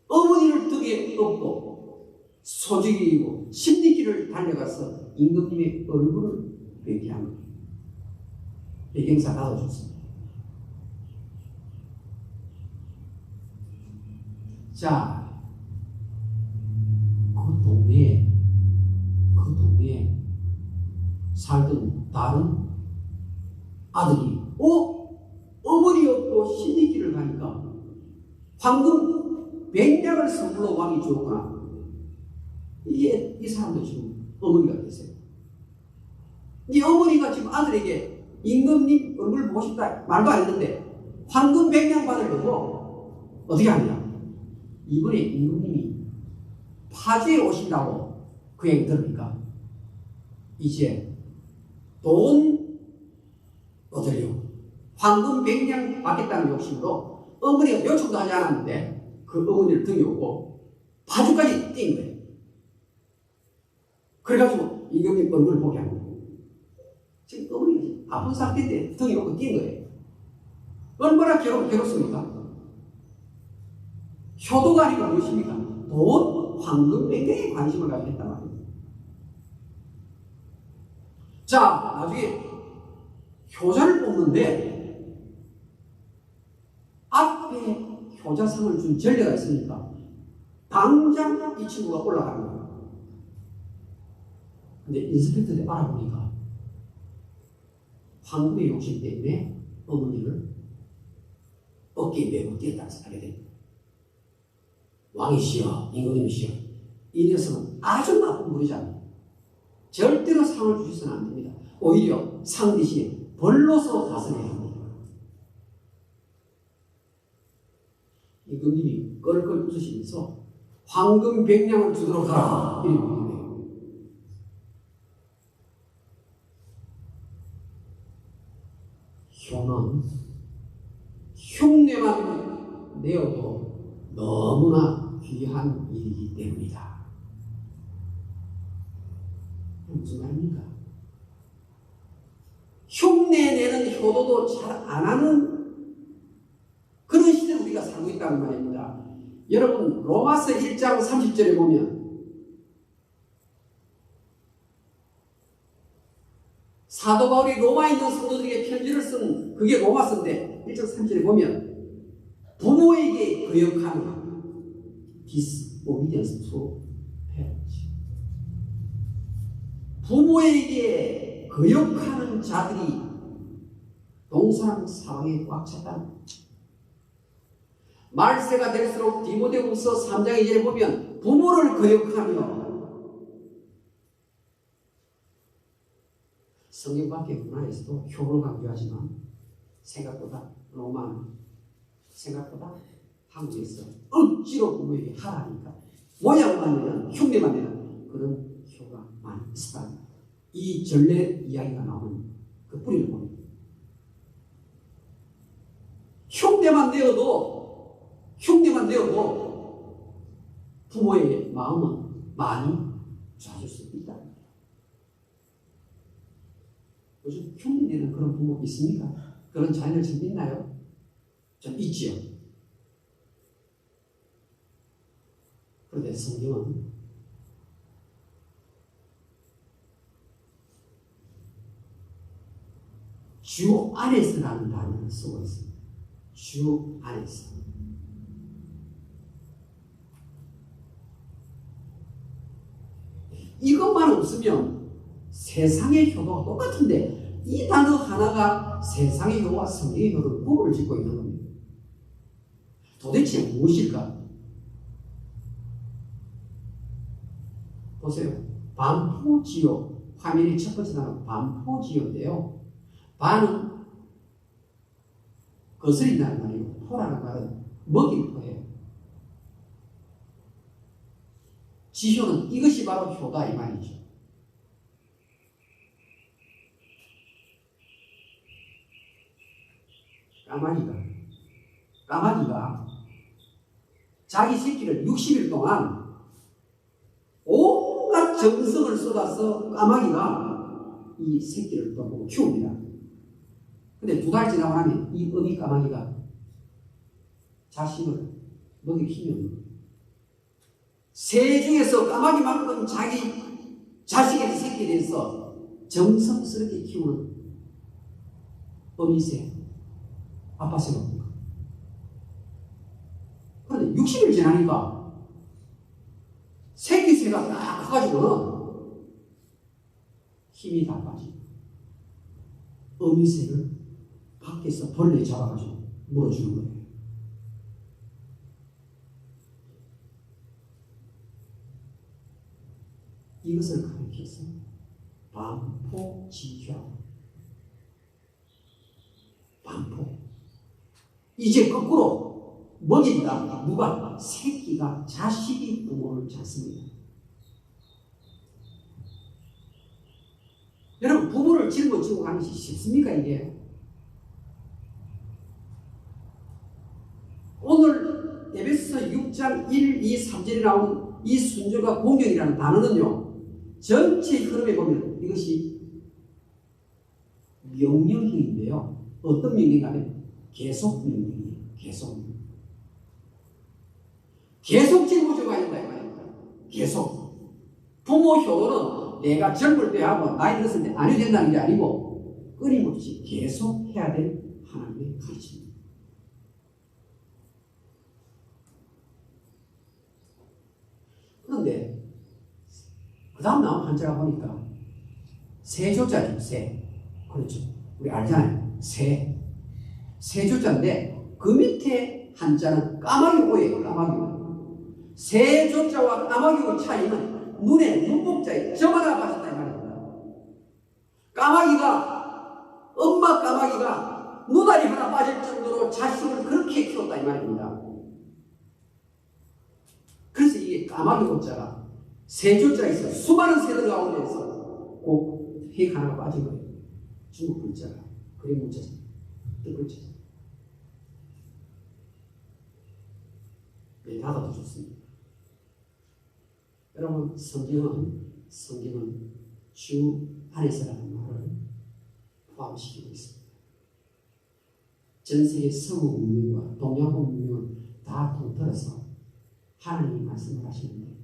어머니를 등에 업고 소지기이고 10리길을 달려가서 임금님의 얼굴을 뵙게 합니다. 배경사 나눠줬습니다. 자, 그 동네에 살던 다른 아들이 어머니 없고 10리길을 가니까 황금 100냥을 선물로 왕이 주었구나. 이 사람도 지금 어머니가 되세요. 이 어머니가 지금 아들에게 임금님 얼굴 보고 싶다 말도 안 했는데 황금 100냥 받으려고 어떻게 하냐. 이번에 임금님이 파주에 오신다고 그 얘기 들으니까 이제 돈 얻으려고 황금 100냥 받겠다는 욕심으로 어머니가 요청도 하지 않았는데 그 어머니를 등에 업고 파주까지 뛴 거예요. 그래가지고 임금님 얼굴을 보게 하는 거예요. 지금 어머니가 아픈 상태인데 등에 업고 뛴 거예요. 얼마나 괴롭습니까? 효도가 아니고 무엇입니까? 돈, 황금 100냥에 관심을 가지겠단 말이에요. 자, 나중에 효자를 뽑는데 앞에 효자상을 준 전례가 있으니까 당장 이 친구가 올라가는 거예요. 근데 인스펙터들이 알아보니까 황금의 욕심 때문에 어머니를 어깨에 메고 뛰었다고 하게 됩니다. 왕이시여, 임금님이시여, 이 녀석은 아주 나쁜 무리자입니다. 절대로 상을 주셔서는 안 됩니다. 오히려 상 대신에 벌로서 다스려야 합니다. 임금님이 껄껄 웃으시면서 황금 100냥을 주도록 하라 이렇게 얘기해요. 효는 흉내만 내어도 너무나 귀한 일이기 때문이다. 무슨 말입니까? 흉내내는 효도도 잘 안 하는 그런 시대를 우리가 살고 있다는 말입니다. 여러분 로마서 1장 30절에 보면 사도 바울이 로마에 있는 성도들에게 편지를 쓴 그게 로마서인데 1장 30절에 보면 부모에게 거역하는 disobedience to parents, 부모에게 거역하는 자들이 동사랑 사방에 꽉 찼다. 말세가 될수록 디모데후서 3장 2절에 보면 부모를 거역하며 성경 밖의 문화에서도 효를 강조하지만 생각보다 로마는 생각보다 한국에서 억지로 부모에게 하라니까 모양만 내는 흉내만 내는 그런 효가 많이 있었다. 이 전례 이야기가 나오는 그 뿌리를 봅니다. 흉내만 내어도 부모의 마음은 많이 좌줄 수 있다. 요즘 흉내내는 그런 부모 있습니까? 그런 자녀를 좀 있나요? 좀 있지요. 그런데 성경은 주 안에서라는 단어를 쓰고 있습니다. 주 안에서. 이것만 없으면 세상의 효도가 똑같은데 이 단어 하나가 세상의 효와 성경의 효를 구분을 짓고 있는 겁니다. 도대체 무엇일까? 보세요. 반포지요. 화면의 첫 번째 단어 반포지요인데요. 반은 거스린다는 말이고 포라는 말은 먹일 포예요. 지효는 이것이 바로 효다 이 말이죠. 까마귀가 자기 새끼를 60일 동안 온갖 정성을 쏟아서 이 새끼를 또 보고 키웁니다. 근데 2달 지나고 나면 이 어미 까마귀가 자식을 먹일 힘이 없는 거예요. 새 중에서 까마귀만큼 자기 자식의 새끼에 대해서 정성스럽게 키우는 어미새, 아빠새가 없는 거예요. 그런데 60일 지나니까 새끼 새가 딱 커가지고는 힘이 다 빠지고 어미새를 밖에서 벌레 잡아가지고 물어주는 거예요. 이것을 가리켜서 반포지효. 반포. 이제 거꾸로 먹인다. 누가? 새끼가 자식이 부모를 찾습니다. 여러분, 부모를 짊어지고 가는 것이 쉽습니까, 이게? 오늘 에베소 6장 1, 2, 3절에 나온 이 순종과 공경이라는 단어는요, 전체 흐름에 보면 이것이 명령형인데요. 어떤 명령이냐면 계속 명령이에요. 계속. 계속 짊어져가 있다 이 말입니다. 계속. 부모 효도는 내가 젊을 때 하고 나이 들었을 때 안 해도 된다는 게 아니고 끊임없이 계속 해야 될 하나님의 가르침입니다. 그런데 그 다음 나온 한자가 보니까 세조자죠. 세. 그렇죠. 우리 알잖아요. 세. 세조자인데 그 밑에 한자는 까마귀오예요. 까마귀오. 세조자와 까마귀오의 차이는 눈에 눈목자에 점 하나 빠졌다 이 말입니다. 까마귀가 엄마 까마귀가 눈알이 하나 빠질 정도로 자식을 그렇게 키웠다 이 말입니다. 그래서 이게 까마귀 오자가 세조자에서 수많은 세들 가운데서 꼭 핵 하나가 빠진 거예요. 중국 글자가. 그게 문자죠. 뜻 글자죠. 네, 닫아도 좋습니다. 여러분, 성경은 주 안에서라는 말을 포함시키고 있습니다. 전 세계 서구 문명과 동양권 문명은 다 통틀어서 하나님이 말씀을 하시는데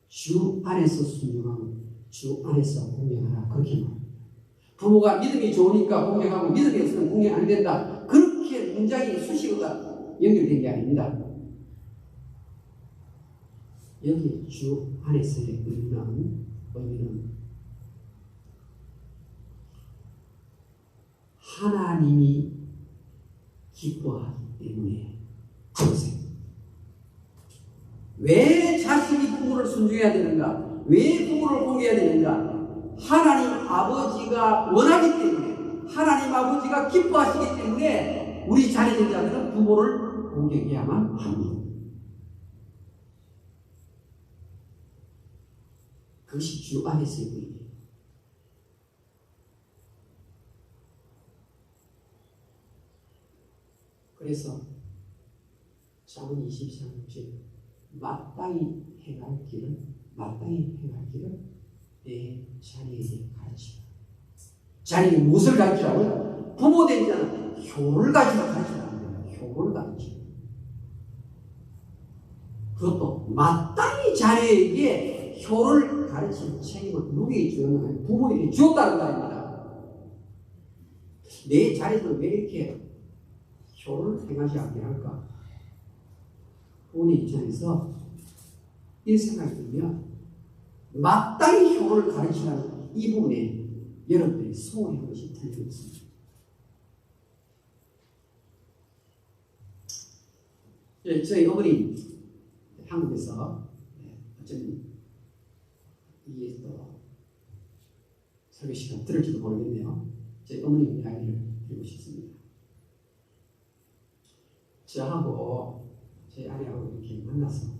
주 안에서 순종하고 주 안에서 공경하라 그렇게 말합니다. 부모가 믿음이 좋으니까 공경하고 믿음이 없으면 공경 안 된다. 그렇게 문장이 수식어가 연결된 게 아닙니다. 여기 주 안에서의 의미는 하나님이 기뻐하기 때문에 보세요. 왜 자식이 부모를 순종해야 되는가? 왜 부모를 공경해야 되는가? 하나님 아버지가 원하기 때문에, 하나님 아버지가 기뻐하시기 때문에 우리 자녀된 자들은 부모를 공경해야만 합니다. 그것이 주 안에서의 의미예요. 그래서 잠언 23절 마땅히 행할 길을 내 자녀에게 가르치라. 자녀에게 무엇을 가르치라고요? 부모된 자는 효를 가지고 가르치라는 거예요. 효를 가르치라. 그것도 마땅히 자녀에게 효를 가르칠 책임을 누구에게 주었느냐? 부모에게 주었다는 말입니다. 내 자녀들은 왜 이렇게 효를 행하지 않게 할까? 부모의 입장에서 이 생각이 들면 마땅히 효를 가르치라는 이 부분에 여러분들이 소홀한 것이 틀림없습니다. 저희 어머니 한국에서 어쩌면 이게 또 설교 시간 들을지도 모르겠네요. 저희 어머니 이야기를 드리고 싶습니다. 저하고 저희 아내하고 이렇게 만나서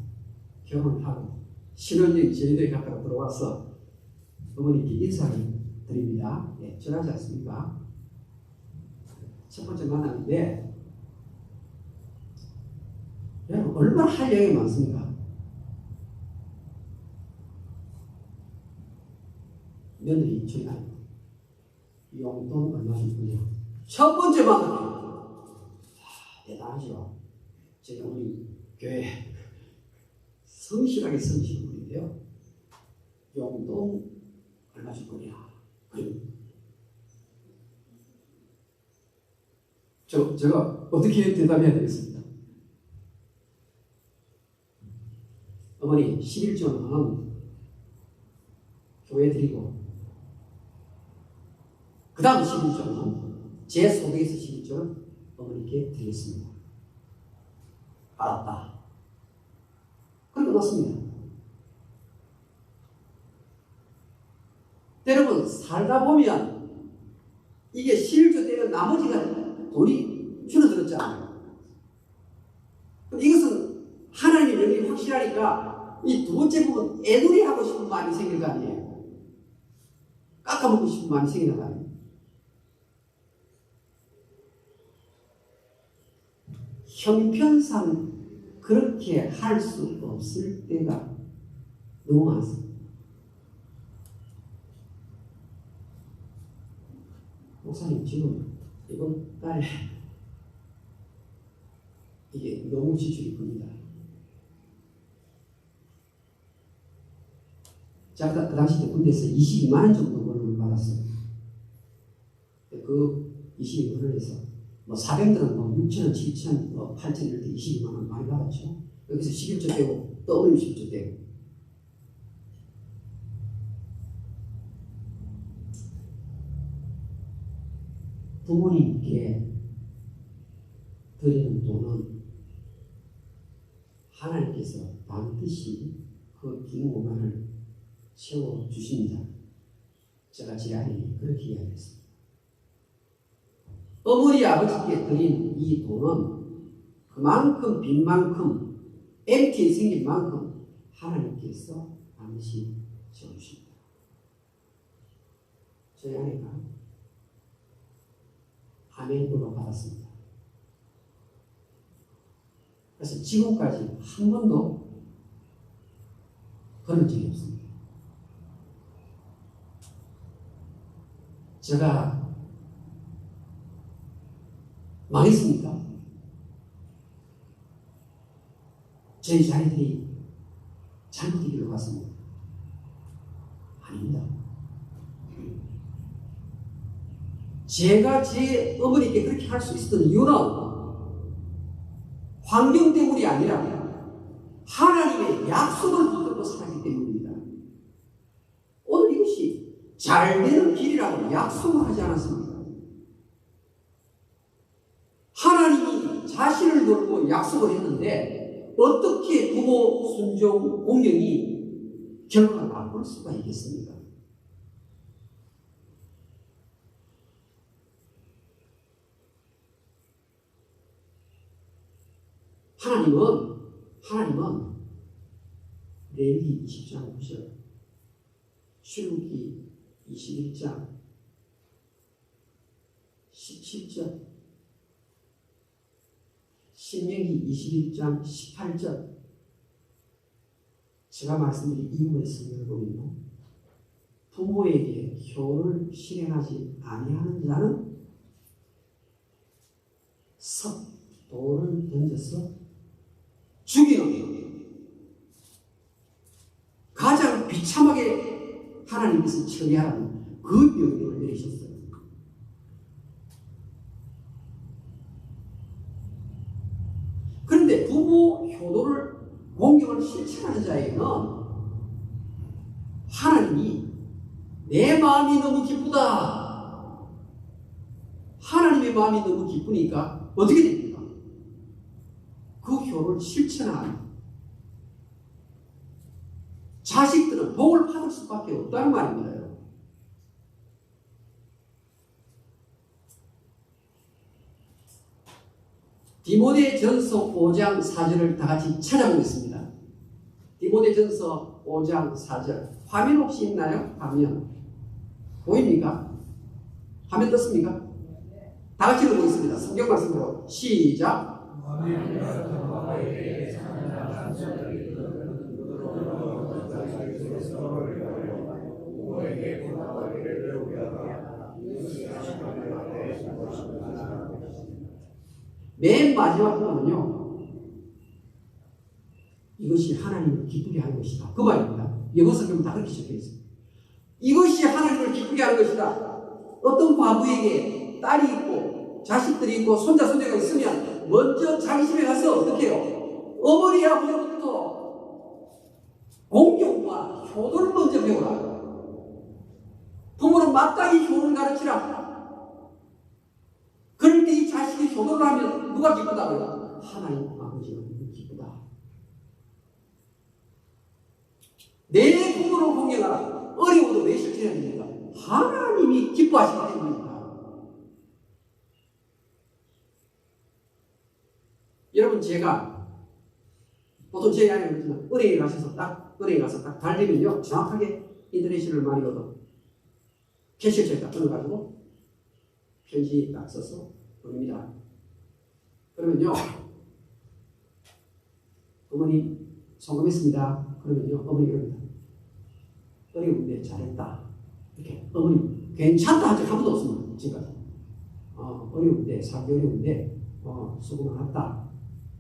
결혼하고 신혼여행 제주도에 갔다가 들어와서 어머니께 인사를 드립니다. 네, 전하지 않습니까? 첫 번째 만났는데 여러분 얼마나 할 얘기가 많습니까? 며느리 저희 아내 용돈 얼마 주냐? 첫 번째 만남에 대단하죠. 저희 우리 교회 성실하게 섬기시는 분인데요. 용돈 얼마 줄 거냐? 제가 어떻게 대답해야 되겠습니까? 어머니 11조는 교회 드리고 그 다음 11조는 제 소득에서 11조는 어머니께 드리겠습니다. 알았다. 그렇게 끝났습니다. 여러분 살다 보면 이게 11조 때는 나머지가 돈이 줄어들었잖아요. 이것은 하나님의 명령이 확실하니까 이 두 번째 부분 애누리 하고 싶은 마음이 생길 거 아니에요. 깎아먹고 싶은 마음이 생기는 거 아니에요. 형편상 그렇게 할 수 없을 때가 너무 많습니다. 목사님 지금 이번 달에 이게 너무 지출이 큽니다. 제가 그 당시 때 군대에서 22만 원 정도 월급을 받았어요. 그 22만 원에서 뭐 사병들은 뭐 6천 원, 7천 원, 뭐 8천 원 이렇게 22만 원 많이 받았죠. 여기서 11조 떼고 또 어머님 11조 떼고. 부모님께 드리는 돈은 하나님께서 반드시 그 빈 공간을 채워주십니다. 제가 제 아내에게 그렇게 이야기했습니다. 어머니 아버지께 드린 이 돈은 그만큼 빈 만큼 empty 생긴 만큼 하나님께서 반드시 채워주십니다. 저희 아내가 아멘으로 받았습니다. 그래서 지금까지 한 번도 그런 적이 없습니다. 제가 망했습니까? 저희 자녀들이 잘못된 길로 갔습니다. 아닙니다. 제가 제 어머니께 그렇게 할 수 있었던 이유는 환경 때문이 아니라 하나님의 약속을 붙들고 살았기 때문입니다. 오늘 이것이 잘 되는 길이라고 약속을 하지 않았습니다. 하나님이 자신을 걸고 약속을 했는데 어떻게 부모 순종 공경이 결과를 바꿀 수가 있겠습니까? 하나님은 레위기 20장 9절, 출애굽기 21장 17절, 신명기 21장 18절, 제가 말씀드린 이후의 성경을 보면 부모에게 효를 실행하지 아니하는 자는 돌을 던져서 죽이는 가장 비참하게 하나님께서 처리하라는 그 명령을 내리셨어요. 그런데 부모 효도를 공경을 실천하는 자에게는 하나님이 내 마음이 너무 기쁘다. 하나님의 마음이 너무 기쁘니까 어떻게 됩니까? 그 효를 실천하는 자식들은 복을 받을 수밖에 없다는 말입니다. 디모데전서 5장 4절을 다 같이 찾아보겠습니다. 디모데전서 5장 4절. 화면 혹시 있나요? 화면 보입니까? 화면 떴습니까? 다 같이 읽어보겠습니다. 성경 말씀으로 시작. 맨 마지막 부분은요, 이것이 하나님을 기쁘게 하는 것이다. 그 말입니다. 영어 성경은 다 그렇게 적혀 있어요. 이것이 하나님을 기쁘게 하는 것이다. 어떤 과부에게 딸이 있고 자식들이 있고 손자 손녀가 있으면 먼저 자기 집에 가서 어떻게 해요? 어머니 아버지로부터 공경과 효도를 먼저 배우라. 부모는 마땅히 효를 가르치라. 그럴 때 이 자식이 효도를 하면 누가 기쁘다고요? 하나님 아버지가 기쁘다. 내 부모를 공경하라. 어려워도 왜 실천해야 됩니까? 하나님이 기뻐하시기 때문입니다. 여러분, 제가 보통 제 이야기는 그렇지만 은행에 가서 딱 달리면요, 정확하게 인터내셔널 마니거든 캐셔처에 딱 끊어가지고 편지 딱 써서 보냅니다. 그러면요, 어머니 성공했습니다. 그러면요, 어머니 이럽니다. 어려운데 잘했다. 이렇게 어머니 괜찮다 한 적 한 번도 없습니다. 지금까지. 어려운데 살기 어려운데 수고 많았다.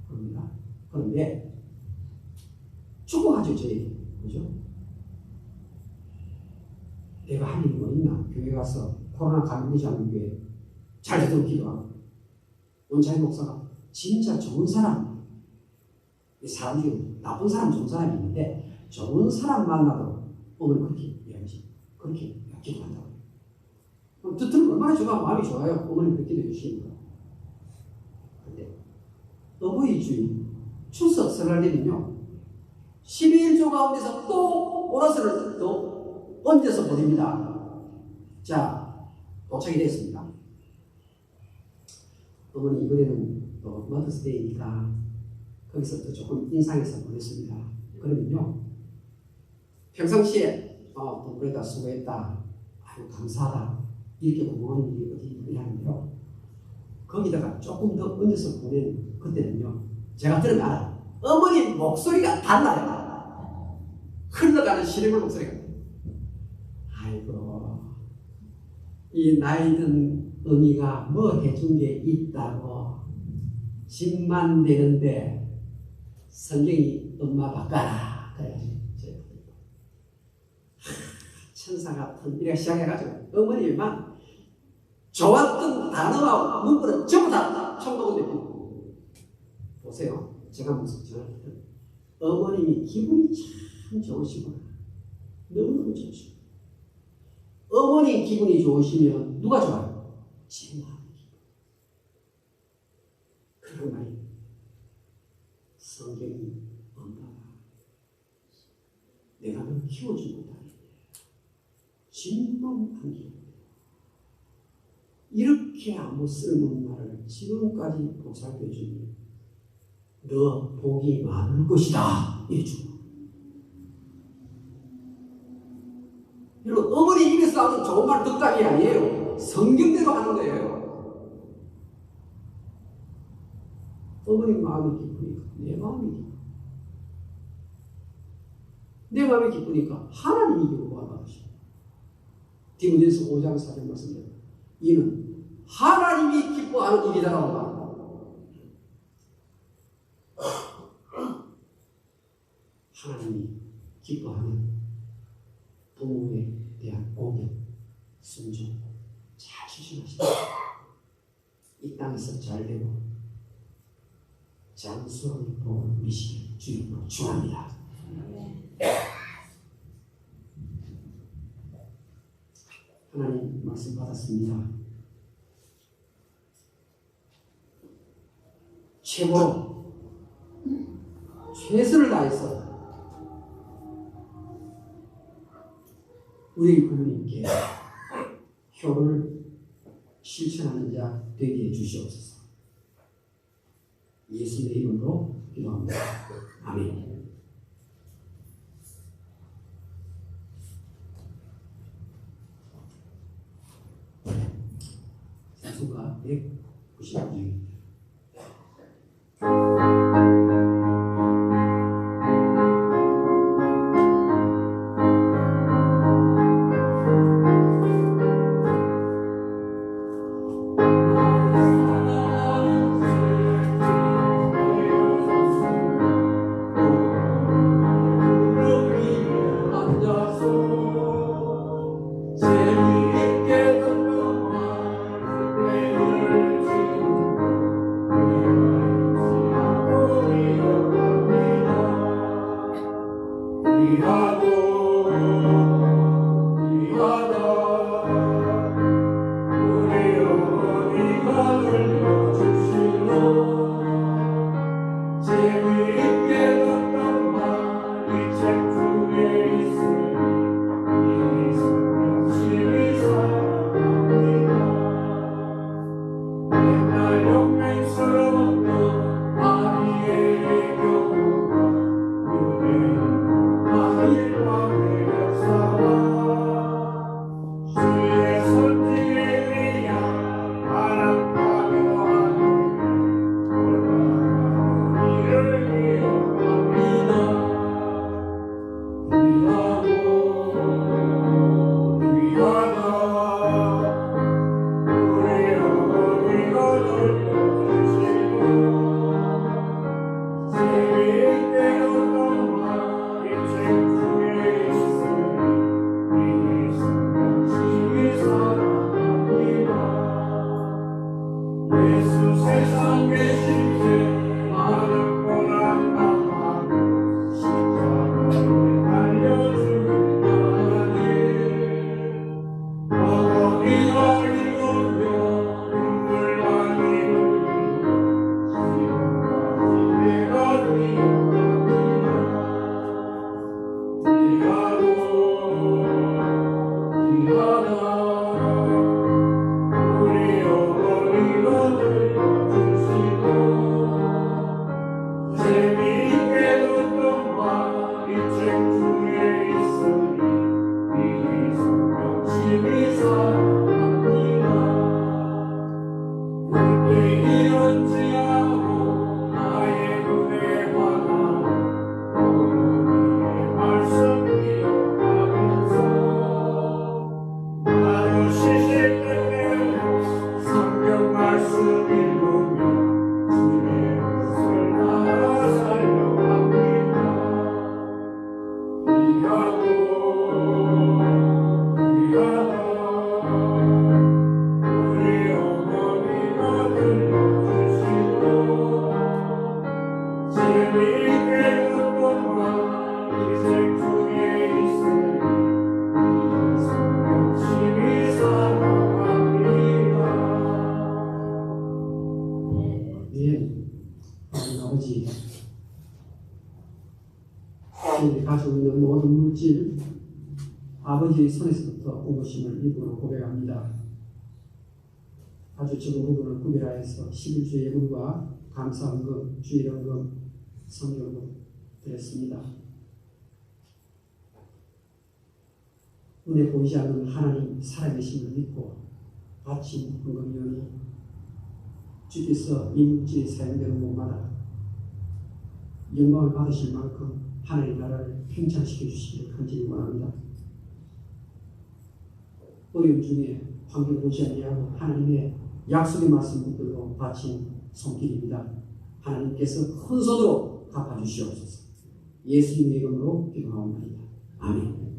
그럽니다. 그런데 축복하죠, 저희. 그죠? 내가 할 일이 뭐 있나? 교회 가서 코로나 감염되지 않는 교회 잘 되도록 기도하고, 원차이 목사가 진짜 좋은 사람, 이 사람 중에 나쁜 사람, 좋은 사람이 있는데 좋은 사람 만나도 어머니 그렇게 이야기하지. 그렇게 기도한다고. 그럼 듣으면 얼마나 좋아, 마음이 좋아요. 어머니 그렇게 기도해주시니까. 근데 어버이 주일 추석 설날 되면요, 12일조 가운데서 또 보너스를 또 얹어서 보냅니다. 자, 도착이 됐습니다. 어머니 이번에는 또 머더스데이니까 거기서 또 조금 인상해서 보냈습니다. 그러면요, 평상시에 동물에다 수고했다, 아유 감사하다, 이렇게 고마운 일이 어디 있냐는데요, 거기다가 조금 더 얹어서 보낸 그때는요, 제가 들으면 알아요. 어머니 목소리가 달라요. 흘러가는 시냇물 목소리가. 아이고, 이 나이든 어미가 뭐 해준 게 있다고 집만 되는데 성경이 엄마 바꿔라. 그래야지. 천사 같은 이렇게 시작해가지고 어머니만 좋았던 단어와 문구는 전부 다 총독은 됩니다. 보세요. 제가 무슨 전화를 했더니 어머님이 기분이 참 좋으시구나. 너무너무 좋으시고, 어머니 기분이 좋으시면 누가 좋아요? 제 마음이 기분. 그런 말이 성경이 엄마가 내가 널 키워주고 다니네. 진만 안기고 이렇게 아무 쓸모없는 말을 지금까지 보살펴주니 너 복이 많을 것이다. 이래주고. 여러분, 어머니 입에서 나오는 좋은 말 덕담이 아니에요. 성경대로 하는 거예요. 어머니 마음이 기쁘니까 내 마음이 기쁘고, 내 마음이 기쁘니까 하나님이 기뻐 받으시고. 디모데서 5장 4절 말씀대로 이는 하나님이 기뻐하는 일이다라고 말합니다. 하나님이 기뻐하는 부모에 대한 공경, 순종 잘 실천하시고 이 땅에서 잘되고 장수하는 복을 누리시길 주님으로 축원합니다. 하나님 말씀 받았습니다. 최고로 최선을 다해서 우리 부모님께 효를 실천하는 자 되게 해주시옵소서. 예수의 이름으로 기도합니다. 아멘. 수가 196입니다. 가지고 있는 모든 물질 아버지의 손에서부터 온 것임을 믿음으로 고백합니다. 아주 적은 부분을 구별하여서 11주 예물과 감사헌금, 주일헌금, 성경금 드렸습니다. 눈에 보이지 않는 하나님 살아계심을 믿고 바친 헌금이오니 주께서 이 물질이 사용되는 곳마다 영광을 받으실 만큼 하나님 나라를 팽창시켜 주시기를 간절히 원합니다. 어려움 중에 환경을 보지 아니하고 하나님의 약속의 말씀 붙들고 바친 손길입니다. 하나님께서 큰 손으로 갚아주시옵소서. 예수님의 이름으로 기도하옵나이다. 아멘.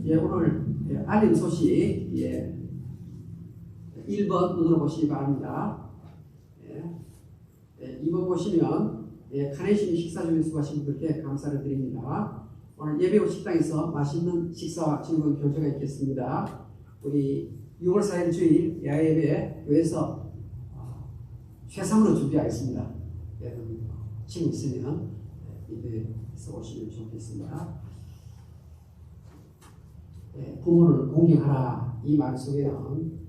오늘 알림 소식 1번 눈으로 보시기 바랍니다. 2번 보시면 카네이션 식사 중에 수고하신 분들께 감사를 드립니다. 오늘 예배후 식당에서 맛있는 식사와 즐거운 교제가 있겠습니다. 우리 6월 4일 주일 야예배 교회에서 최상으로 준비하겠습니다. 여러분 친구 있으면 예배에서 오시면 좋겠습니다. 부모를 공경하라 이 말 속에는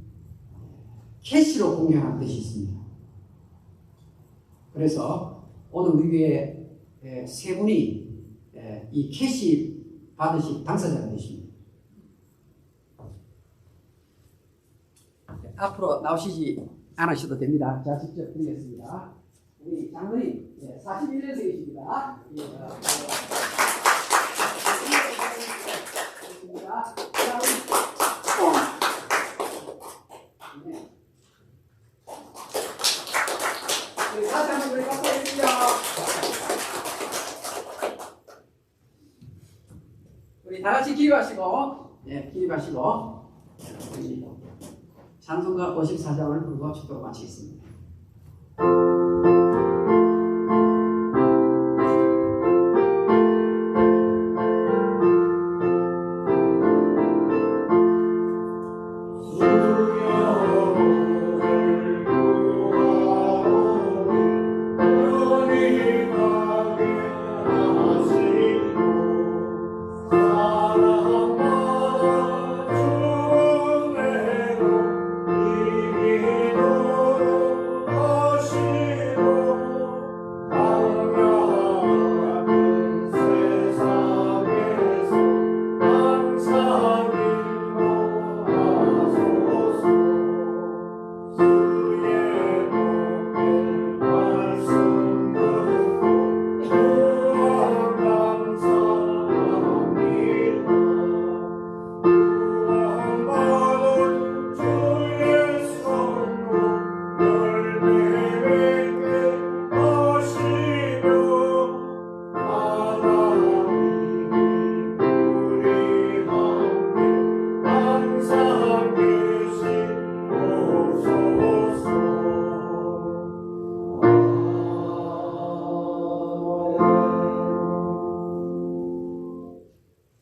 캐시로 공경하는 뜻이 있습니다. 그래서 오늘 우리 교회 세 분이 이 캐시 받으실 당사자가 되십니다. 앞으로 나오시지 않으셔도 됩니다. 제가 직접 드리겠습니다. 우리 장로님 41년생이십니다. 다시 한번 우리 박수 해주시죠. 우리 다 같이 기립하시고, 네, 기립하시고, 우리 찬송가 54장을 부르고 축도로 마치겠습니다.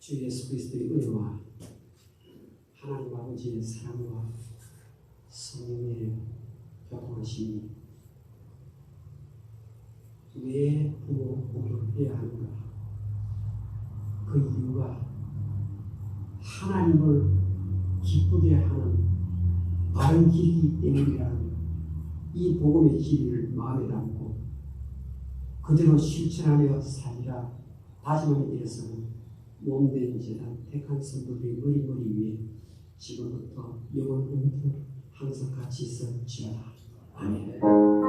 주 예수 그리스도의 은혜와 하나님 아버지의 사랑과 성령의 교통하심이 왜 부모 공경을 해야 하는가? 그 이유가 하나님을 기쁘게 하는 바른 길이기 때문이라는 이 복음의 진리를 마음에 담고 그대로 실천하며 살리라 다짐하며 일어서는 몸된 제단 택한 성도들의 머리 위에 지금부터 영원토록 항상 같이 있을지어다. 아멘.